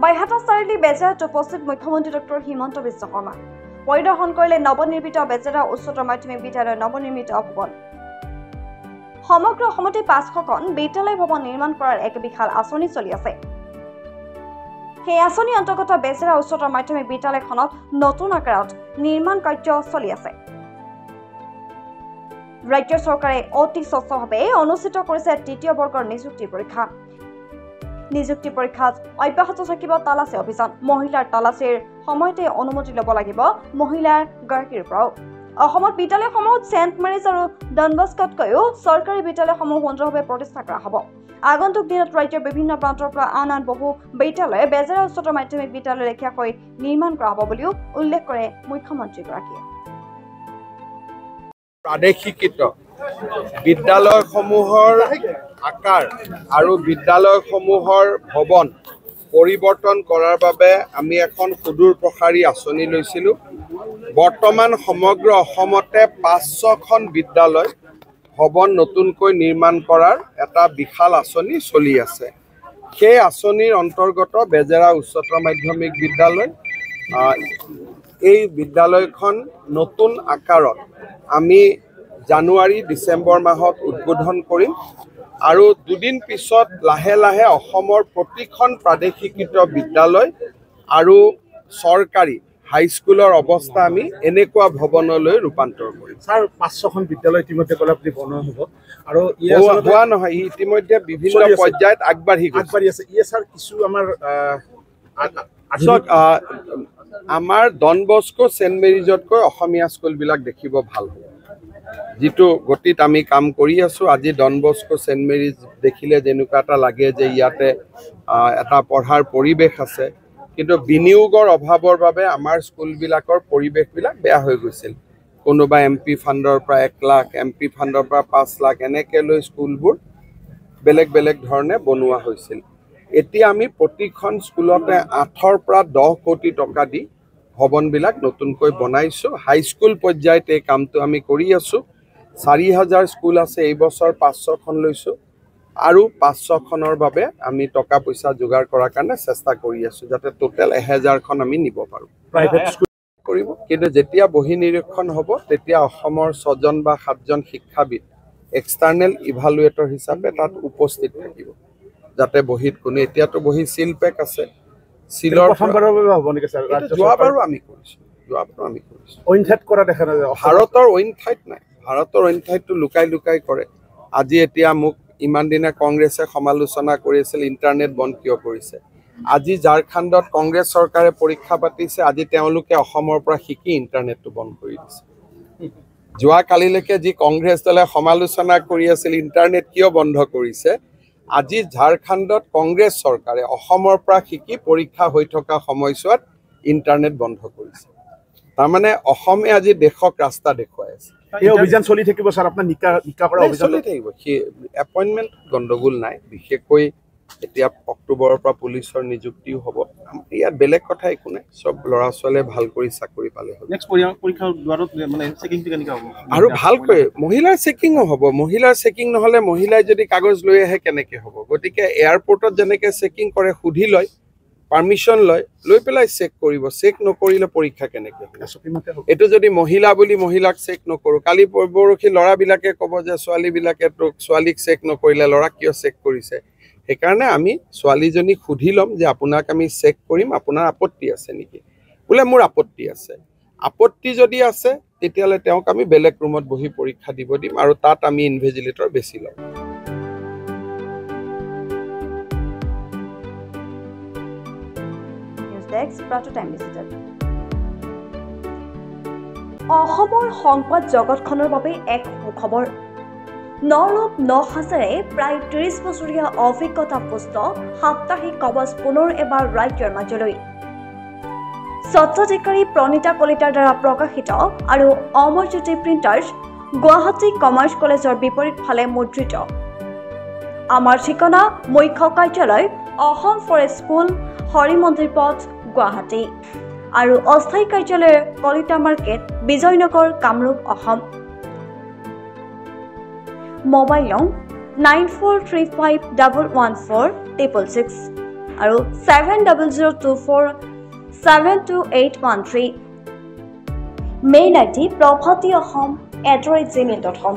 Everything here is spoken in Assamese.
বাইহাটা চাৰিআলি বেজেৰাত উপস্থিত মুখ্যমন্ত্ৰী ডক্টৰ হিমন্ত বিশ্ব শৰ্মা পৰিদৰ্শন কৰিলে নৱনিৰ্মিত বেজেৰা উচ্চতৰ মাধ্যমিক বিদ্যালয়ৰ নৱনিৰ্মিত ভৱন। সমগ্ৰ অসমতে 500খন বিদ্যালয় ভৱন নিৰ্মাণ কৰাৰ এক বিশাল আঁচনি চলি আছে। সেই আঁচনিৰ অন্তৰ্গত বেজেৰা উচ্চতৰ মাধ্যমিক বিদ্যালয়খনত নতুন আকাৰত নিৰ্মাণ কাৰ্য চলি আছে। ৰাজ্য চৰকাৰে অতি স্বচ্ছভাৱে অনুষ্ঠিত কৰিছে তৃতীয় বৰ্গৰ নিযুক্তি পৰীক্ষা। নিযুক্তি পৰীক্ষাত অব্যাহত থাকিব তালাচী অভিযান। মহিলাৰ তালাচীৰ সময়তে অনুমতি ল'ব লাগিব মহিলাৰ গৰাকীৰ পৰাও। অসমত বিদ্যালয়সমূহত ছেণ্ট মেৰিজ আৰু ডনবস্কতকৈও চৰকাৰী বিদ্যালয়সমূহ সুন্দৰভাৱে প্ৰতিষ্ঠা কৰা হ'ব। আগন্তুক দিনত ৰাজ্যৰ বিভিন্ন প্ৰান্তৰ পৰা আন বহু বিদ্যালয়ে বেজেৰা উচ্চতৰ মাধ্যমিক বিদ্যালয় লেখীয়াকৈ নিৰ্মাণ কৰা হ'ব বুলিও উল্লেখ কৰে মুখ্যমন্ত্ৰীগৰাকীয়ে। প্ৰাদেশিকৃত বিদ্যালয়সমূহৰ আকাৰ আৰু বিদ্যালয়সমূহৰ ভৱন পৰিৱৰ্তন কৰাৰ বাবে আমি এখন সুদূৰ প্ৰসাৰী আঁচনি লৈছিলোঁ। বৰ্তমান সমগ্ৰ অসমতে 500খন বিদ্যালয় ভৱন নতুনকৈ নিৰ্মাণ কৰাৰ এটা বিশাল আঁচনি চলি আছে। সেই আঁচনিৰ অন্তৰ্গত বেজেৰা উচ্চতৰ মাধ্যমিক বিদ্যালয়, এই বিদ্যালয়খন নতুন আকাৰত আমি জানুৱাৰী ডিচেম্বৰ মাহত উদ্বোধন কৰিম আৰু দুদিন পিছত লাহে লাহে অসমৰ প্ৰতিখন প্ৰাদেশিকৃত বিদ্যালয় আৰু চৰকাৰী হাইস্কুলৰ অৱস্থা আমি এনেকুৱা ভৱনলৈ ৰূপান্তৰ কৰিম। ছাৰ 500খন বিদ্যালয় ইতিমধ্যে ক'লে আপুনি বনোৱা হ'ব আৰু হোৱা নহয়, ই ইতিমধ্যে বিভিন্ন পৰ্যায়ত আগবাঢ়ি আছে। ছাৰ কিছু আমাৰ ডন বস্কো ছেণ্ট মেৰিজতকৈ অসমীয়া স্কুলবিলাক দেখিব ভাল হ'ব। যিটো গতিত আমি কাম কৰি আছোঁ, আজি ডন বস্কো ছেণ্ট মেৰিজ দেখিলে যেনেকুৱা এটা লাগে যে ইয়াতে এটা পঢ়াৰ পৰিৱেশ আছে, কিন্তু বিনিয়োগৰ অভাৱৰ বাবে আমাৰ স্কুলবিলাকৰ পৰিৱেশবিলাক বেয়া হৈ গৈছিল। কোনোবা MP ফাণ্ডৰ পৰা 1 লাখ, MP ফাণ্ডৰ পৰা 5 লাখ এনেকৈ লৈ স্কুলবোৰ বেলেগ বেলেগ ধৰণে বনোৱা হৈছিল। এতিয়া আমি প্ৰতিখন স্কুলতে 8ৰ পৰা 10 কোটি টকা দি ভৱনবিলাক নতুনকৈ বনাইছোঁ। হাইস্কুল পৰ্যায়ত এই কামটো আমি কৰি আছোঁ। 4000 স্কুল আছে, এই বছৰ 500খন লৈছোঁ আৰু 500খনৰ বাবে আমি টকা পইচা যোগাৰ কৰাৰ কাৰণে চেষ্টা কৰি আছোঁ, যাতে টোটেল 1000খন আমি নিব পাৰোঁ। প্ৰাইভেট স্কুল কৰিব, কিন্তু যেতিয়া বহি নিৰীক্ষণ হ'ব তেতিয়া অসমৰ 6জন বা 7জন শিক্ষাবিদ এক্সটাৰ্নেল ইভালুৱেটৰ হিচাপে তাত উপস্থিত থাকিব, যাতে বহীত কোনো এতিয়াতো বহি চিল পেক আছে। চিলৰ প্ৰথমবাৰৰ বাবে হ'ব নেকি ছাৰ? যোৱাবাৰো আমি কৰিছোঁ। অইন ঠাইত কৰা দেখা নাযায়। ভাৰতৰ অইন ঠাইত নাই, ভাৰতৰ অইন ঠাইতটো লুকাই লুকাই কৰে। আজি এতিয়া মোক ইমান দিনে কংগ্ৰেছে সমালোচনা কৰিছিল ইণ্টাৰনেট বন্ধ কিয় কৰিছে। আজি ঝাৰখণ্ডত কংগ্ৰেছ চৰকাৰে পৰীক্ষা পাতিছে, আজি তেওঁলোকে অসমৰ পৰা শিকি ইণ্টাৰনেটটো বন্ধ কৰি দিছে। যোৱাকালিলৈকে যি কংগ্ৰেছ দলে সমালোচনা কৰি আছিল ইণ্টাৰনেট কিয় বন্ধ কৰিছে, আজি ঝাৰখণ্ডত কংগ্ৰেছ চৰকাৰে অসমৰ পৰা শিকি পৰীক্ষা হৈ থকা সময়ছোৱাত ইণ্টাৰনেট বন্ধ কৰিছে। তাৰমানে অসমে আজি দেশক ৰাস্তা দেখুৱাই আছে। এই অভিযান চলি থাকিব ছাৰ, আপোনাৰ নিকা কৰা অভিযান চলি থাকিব। সেই এপইণ্টমেণ্ট গণ্ডগোল নাই, বিশেষকৈ এতিয়া অক্টোবৰৰ পৰা পুলিচৰ নিযুক্তিও হ'ব। ইয়াত বেলেগ কথা একো নাই, চব ল'ৰা ছোৱালীয়ে ভাল কৰি চাকৰি পালে হ'ল। আৰু ভালকৈ মহিলাৰ চেকিঙো হ'ব। মহিলাৰ চেকিং নহ'লে মহিলাই যদি কাগজ লৈ আহে কেনেকৈ হ'ব? গতিকে এয়াৰপৰ্টত যেনেকৈ চেকিং কৰে, সুধি লয়, পাৰ্মিশ্যন লয়, লৈ পেলাই চেক কৰিব। চেক নকৰিলে পৰীক্ষা কেনেকৈ হ'ব? এইটো যদি মহিলা বুলি মহিলাক চেক নকৰোঁ, কালি পৰহি ল'ৰাবিলাকে ক'ব যে ছোৱালীবিলাকে ছোৱালীক চেক নকৰিলে, ল'ৰাক কিয় চেক কৰিছে? সেইকাৰণে আমি ছোৱালীজনীক সুধি ল'ম যে আপোনাক আমি চেক কৰিম, আপোনাৰ আপত্তি আছে নেকি? বোলে মোৰ আপত্তি আছে। আপত্তি যদি আছে তেতিয়াহ'লে তেওঁক আমি বেলেগ ৰুমত বহি পৰীক্ষা দিব দিম আৰু তাত আমি ইনভিজিলেটৰ বেছি ল'ম। অসমৰ সংবাদ জগতখনৰ বাবে এক সুখবৰ। নৰূপ নসাজেৰে প্ৰায় 30 বছৰীয়া অভিজ্ঞতাপুষ্ট সাপ্তাহিক কবচ পুনৰ এবাৰ ৰাজ্যৰ মাজলৈ। স্বত্বাধিকাৰী প্ৰণীতা কলিতাৰ দ্বাৰা প্ৰকাশিত আৰু অমৰজ্যোতি প্ৰিণ্টাৰ্ছ, গুৱাহাটী কমাৰ্চ কলেজৰ বিপৰীত ফালে মুদ্ৰিত। আমাৰ ঠিকনা মুখ্য কাৰ্যালয় অসম ফৰেষ্ট স্কুল, হৰিমন্দিৰ পথ, গুৱাহাটী আৰু অস্থায়ী কাৰ্যালয় কলিতা মাৰ্কেট, বিজয়নগৰ, কামৰূপ, অসম। মোবাইল নং 9435114666 আৰু 7002472813 মেইল ID prabhatiahom@gmail.com